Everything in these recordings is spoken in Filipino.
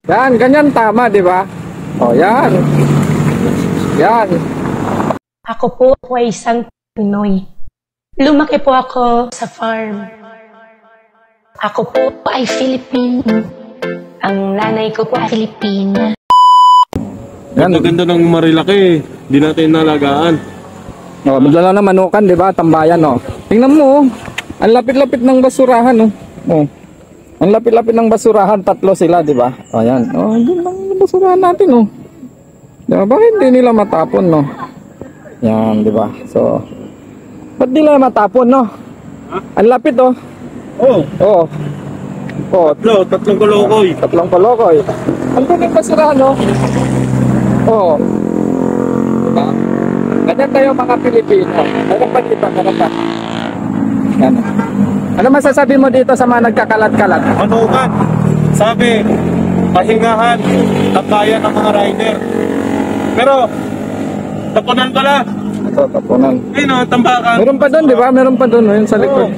Yan, ganyan tama, di ba? O, yan. Yan. Ako po ay isang Pinoy. Lumaki po ako sa farm. Ako po ay Filipino. Ang nanay ko po ay Filipina. Yan. Ganda ng marilaki, di natin nalagaan. O, magdala na manukan, di ba? Tambayan, o. Tingnan mo, ang lapit-lapit ng basurahan, o. O. Ang lapit-lapit ng basurahan, 3 sila, di ba? O, yan. O, doon lang yung basurahan natin, o. Diba? Bakit hindi nila matapon, no? Yan, di ba? So, ba't di nila matapon, no? Ang lapit, oh. Oo. Oo. Oo. Tatlong kolokoy. 3 kolokoy. Ang daming basurahan, no? Oo. Diba? Ganyan tayo mga Pilipino. Meron pa dito, meron pa. Yan. Ano masasabi mo dito sa mga nagkakalat-kalat? Manukan. Sabi, pahingahan, tabayan ng mga rider. Pero, tapunan pala. Ito, tapunan. Ayun o, tambakan. Meron pa doon, di ba? Meron pa doon, yun sa likod.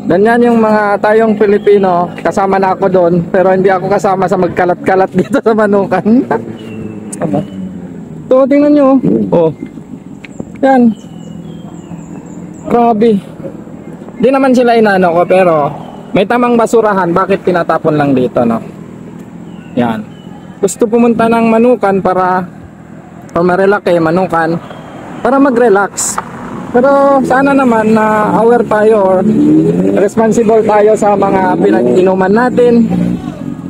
Ganyan yung mga tayong Pilipino, kasama na ako doon, pero hindi ako kasama sa magkalat-kalat dito sa manukan. Ito, tingnan nyo. Oh. Yan. Grabe. Di naman sila inano ko, pero may tamang basurahan, bakit tinatapon lang dito, no? Yan. Gusto pumunta ng manukan para marilaki, manukan, para mag-relax. Pero sana naman na aware tayo or responsible tayo sa mga pinag-inuman natin,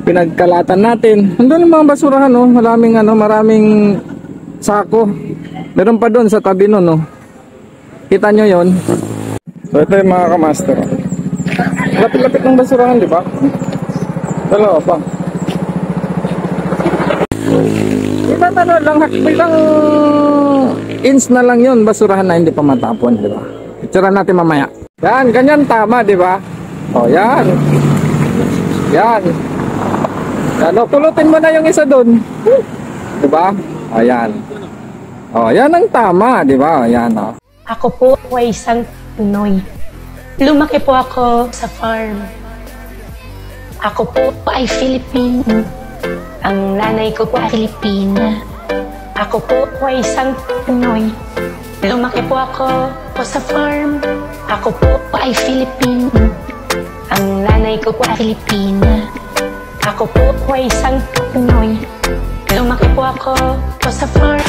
pinagkalatan natin. Andun yung mga basurahan, no? Maraming sako. Meron pa doon sa tabi nun, no? Kita nyo yon. So ito yung mga kamaster. Lapit-lapit ng basurahan, di ba? Dalawa pa. Ilang ano lang, ilang inch na lang yun, basurahan na hindi pa matapon, di ba? Picture natin mamaya. Yan, ganyan tama, di ba? O, yan. Yan. Yan, o, pulutin mo na yung isa dun. Di ba? O, yan. O, yan ang tama, di ba? O, yan, o. Ako po ay isang Pinoy. Lumaki po ako sa farm. Ako po ay Filipino. Ang nanay ko po ay Filipina. Ako po ay isang Pinoy. Lumaki po ako sa farm. Ako po ay Filipino. Ang nanay ko po ay Filipina. Ako po ay isang Pinoy. Lumaki po ako sa farm.